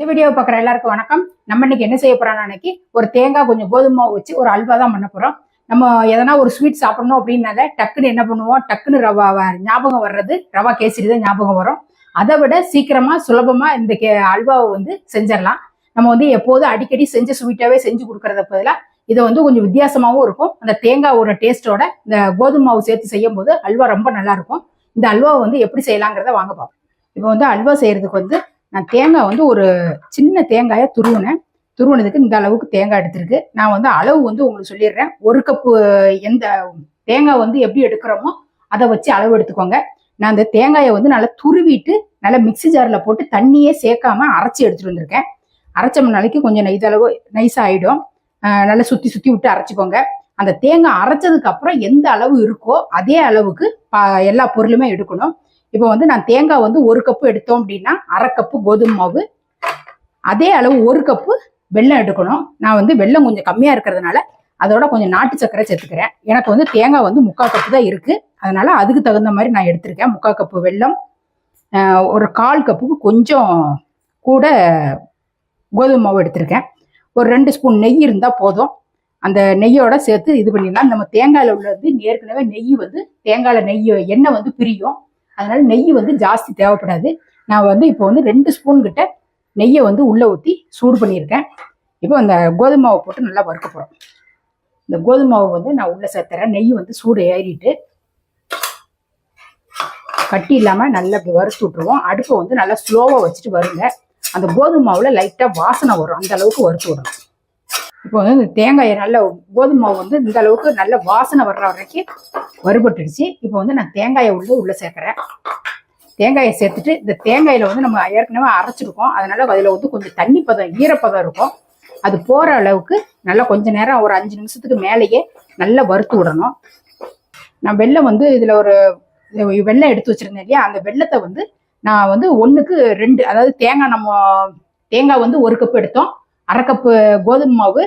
இந்த வீடியோ பார்க்குற எல்லாருக்கும் வணக்கம். நம்ம இன்னைக்கு என்ன செய்ய போறோம்னா, அன்னைக்கு ஒரு தேங்காய் கொஞ்சம் கோதுமை மாவு வச்சு ஒரு அல்வா தான் பண்ண போறோம். நம்ம எதனா ஒரு ஸ்வீட் சாப்பிடணும் அப்படின்னால டக்குன்னு என்ன பண்ணுவோம், டக்குன்னு ரவா ஞாபகம் வர்றது ரவா கேசரி தான் ஞாபகம் வரும். அதை விட சீக்கிரமா சுலபமா இந்த அல்வாவை வந்து செஞ்சிடலாம். நம்ம வந்து எப்போதும் அடிக்கடி செஞ்ச ஸ்வீட்டாவே செஞ்சு கொடுக்கறத பதிலாக இதை வந்து கொஞ்சம் வித்தியாசமாகவும் இருக்கும். அந்த தேங்காயோட டேஸ்டோட இந்த கோதுமை மாவு சேர்த்து செய்யும் போது அல்வா ரொம்ப நல்லா இருக்கும். இந்த அல்வாவை வந்து எப்படி செய்யலாங்கிறத வாங்க பார்ப்போம். இப்போ வந்து அல்வா செய்யறதுக்கு வந்து நான் தேங்காய் வந்து ஒரு சின்ன தேங்காயை துருவினதுக்கு இந்த அளவுக்கு தேங்காய் எடுத்திருக்கு. நான் வந்து அளவு வந்து உங்களுக்கு சொல்லிடுறேன். ஒரு கப்பு எந்த தேங்காய் வந்து எப்படி எடுக்கிறோமோ அதை வச்சு அளவு எடுத்துக்கோங்க. நான் அந்த தேங்காயை வந்து நல்லா துருவிட்டு நல்லா மிக்சி ஜாரில் போட்டு தண்ணியே சேர்க்காம அரைச்சி எடுத்துட்டு வந்திருக்கேன். அரைச்ச நாளைக்கு கொஞ்சம் இதளவு நைஸாக ஆகிடும். நல்லா சுற்றி சுற்றி விட்டு அரைச்சிக்கோங்க. அந்த தேங்காய் அரைச்சதுக்கு அப்புறம் எந்த அளவு இருக்கோ அதே அளவுக்கு எல்லா பொருளுமே எடுக்கணும். இப்போ வந்து நான் தேங்காய் வந்து ஒரு கப்பு எடுத்தோம் அப்படின்னா அரை கப்பு கோதுமை மாவு, அதே அளவு ஒரு கப்பு வெல்லம் எடுக்கணும். நான் வந்து வெல்லம் கொஞ்சம் கம்மியாக இருக்கிறதுனால அதோட கொஞ்சம் நாட்டு சர்க்கரை சேர்த்துக்கிறேன். எனக்கு வந்து தேங்காய் வந்து 3/4 கப்பு தான் இருக்குது. அதனால அதுக்கு தகுந்த மாதிரி நான் எடுத்திருக்கேன். 3/4 கப்பு வெல்லம், ஒரு 1/4 கப்புக்கு கொஞ்சம் கூட கோதுமை மாவு எடுத்திருக்கேன். ஒரு 2 ஸ்பூன் நெய் இருந்தால் போதும். அந்த நெய்யோட சேர்த்து இது பண்ணிடலாம். நம்ம தேங்காயில் உள்ள வந்து ஏற்கனவே நெய் வந்து தேங்காயில் எண்ணெய் வந்து பிரியும். அதனால நெய் வந்து ஜாஸ்தி தேவைப்படாது. நான் வந்து இப்போ வந்து 2 ஸ்பூன் கிட்ட நெய்யை வந்து உள்ளே ஊற்றி சூடு பண்ணியிருக்கேன். இப்போ அந்த கோதுமை மாவை போட்டு நல்லா வறுக்க போகிறோம். இந்த கோதுமை மாவு வந்து நான் உள்ளே சேர்த்துறேன். நெய் வந்து சூடு ஏறிட்டு கட்டி இல்லாமல் நல்லா இப்படி வறுத்து விட்டுருவோம். அடுப்பை வந்து நல்லா ஸ்லோவாக வச்சுட்டு வருங்க. அந்த கோதுமை மாவில் லைட்டாக வாசனை வரும், அந்த அளவுக்கு வறுத்து விடணும். இப்போ வந்து இந்த தேங்காயை நல்ல கோதுமை மாவு வந்து இந்த அளவுக்கு நல்ல வாசனை வர்ற வரைக்கும் வறுபட்டுடுச்சு. இப்போ வந்து நான் தேங்காயை உள்ளே சேர்க்குறேன். தேங்காயை சேர்த்துட்டு இந்த தேங்காயில் வந்து நம்ம ஏற்கனவே அரைச்சிருக்கோம். அதனால அதில் வந்து கொஞ்சம் தண்ணி பதம் ஈரப்பதம் இருக்கும். அது போகிற அளவுக்கு நல்லா கொஞ்ச நேரம் ஒரு 5 நிமிஷத்துக்கு மேலேயே நல்லா வறுத்து விடணும். நான் வெல்லம் வந்து இதில் ஒரு வெல்லம் எடுத்து வச்சுருந்தேன் இல்லையா, அந்த வெல்லத்தை வந்து நான் வந்து 1க்கு 2, அதாவது தேங்காய் வந்து 1 கப்பு எடுத்தோம், அரை கப்பு கோதுமை மாவு,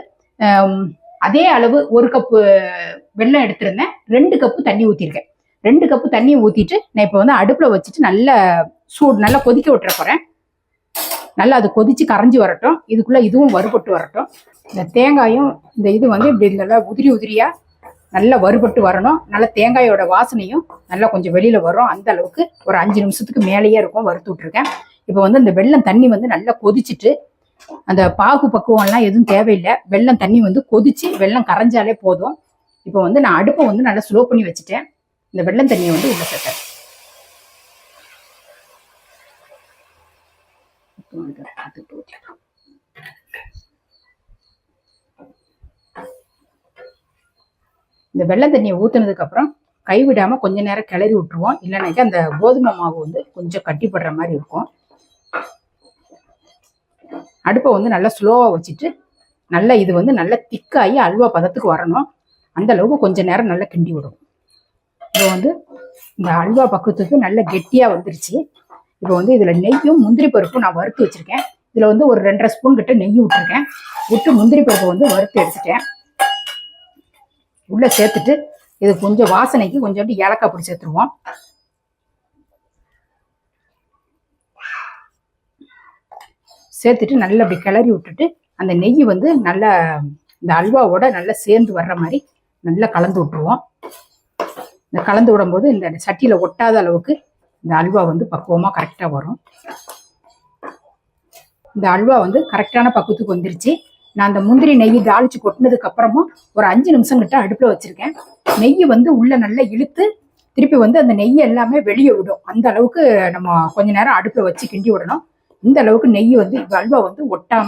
அதே அளவு 1 கப்பு வெல்லம் எடுத்திருந்தேன். 2 கப்பு தண்ணி ஊற்றிருக்கேன். 2 கப்பு தண்ணியை ஊற்றிட்டு நான் இப்போ வந்து அடுப்பில் வச்சுட்டு நல்லா கொதிக்க விட்டுற போகிறேன். நல்லா அது கொதிச்சு கரைஞ்சி வரட்டும். இதுக்குள்ளே இதுவும் வறுபட்டு வரட்டும். இந்த தேங்காயும் இந்த இது வந்து இப்படி நல்லா உதிரியாக நல்லா வறுபட்டு வரணும். நல்லா தேங்காயோட வாசனையும் நல்லா கொஞ்சம் வெளியில் வரும். அந்த அளவுக்கு ஒரு 5 நிமிஷத்துக்கு மேலேயே இருக்கும் வறுத்து விட்டுருக்கேன். இப்போ வந்து இந்த வெல்லம் தண்ணி வந்து நல்லா கொதிச்சுட்டு, அந்த பாகு பக்குவம்லாம் எதுவும் தேவையில்லை. வெல்லம் தண்ணி வந்து கொதிச்சு வெல்லம் கரைஞ்சாலே போதும். இப்போ வந்து நான் அடுப்பை வந்து நல்லா ஸ்லோ பண்ணி வச்சுட்டேன். இந்த வெல்லம் தண்ணியை வந்து உள்ள சேர்த்தேன். இந்த வெல்லம் தண்ணியை ஊத்துனதுக்கு அப்புறம் கைவிடாம கொஞ்ச நேரம் கிளறி விட்டுருவோம். இல்லைனாக்கா அந்த கோதுமை மாவு வந்து கொஞ்சம் கட்டிப்படுற மாதிரி இருக்கும். அடுப்பை வந்து நல்லா ஸ்லோவாக வச்சுட்டு நல்லா இது வந்து நல்லா திக்காகி அல்வா பதத்துக்கு வரணும். அந்த அளவுக்கு கொஞ்ச நேரம் நல்லா கிண்டி விடுவோம். இப்போ வந்து இந்த அல்வா பக்கத்துக்கு நல்ல கெட்டியாக வந்துருச்சு. இப்போ வந்து இதில் நெய்யும் முந்திரி பருப்பும் நான் வறுத்து வச்சுருக்கேன். இதில் வந்து ஒரு 2.5 ஸ்பூன் கிட்ட நெய் விட்டுருக்கேன். முந்திரி பருப்பை வந்து வறுத்து எடுத்துட்டேன். உள்ளே சேர்த்துட்டு இது கொஞ்சம் வாசனைக்கு கொஞ்சம் ஏலக்காய் பொடி சேர்த்துருவோம். சேர்த்துட்டு நல்லா அப்படி கிளறி விட்டுட்டு அந்த நெய் வந்து நல்லா இந்த அல்வாவோட நல்லா சேர்ந்து வர்ற மாதிரி நல்லா கலந்து விட்டுருவோம். இந்த கலந்து விடும்போது இந்த சட்டியில் ஒட்டாத அளவுக்கு இந்த அல்வா வந்து பக்குவமாக கரெக்டாக வரும். இந்த அல்வா வந்து கரெக்டான பக்குவத்துக்கு வந்துருச்சு. நான் அந்த முந்திரி நெய் தாளிச்சு கொட்டினதுக்கு அப்புறமும் ஒரு 5 நிமிஷம் கிட்ட அடுப்பில் வச்சிருக்கேன். நெய் வந்து உள்ள நல்லா இழுத்து திருப்பி வந்து அந்த நெய் எல்லாமே வெளியே விடும். அந்த அளவுக்கு நம்ம கொஞ்ச நேரம் அடுப்பில் வச்சு கிண்டி விடணும். இந்த அளவுக்கு நெய் வந்து அல்வா வந்து ஒட்டாம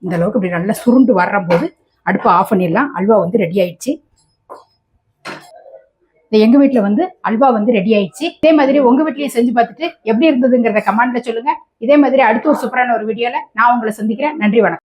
இந்த அளவுக்கு இப்படி நல்லா சுருண்டு வர்ற போது அடுப்பை ஆஃப் பண்ணிடலாம். அல்வா வந்து ரெடி ஆயிடுச்சு. எங்க வீட்டுல வந்து அல்வா வந்து ரெடி ஆயிடுச்சு. இதே மாதிரி உங்க வீட்லயும் செஞ்சு பார்த்துட்டு எப்படி இருந்ததுங்கிறத கமெண்ட்ல சொல்லுங்க. இதே மாதிரி அடுத்த ஒரு சூப்பரான ஒரு வீடியோல நான் உங்களை சந்திக்கிறேன். நன்றி, வணக்கம்.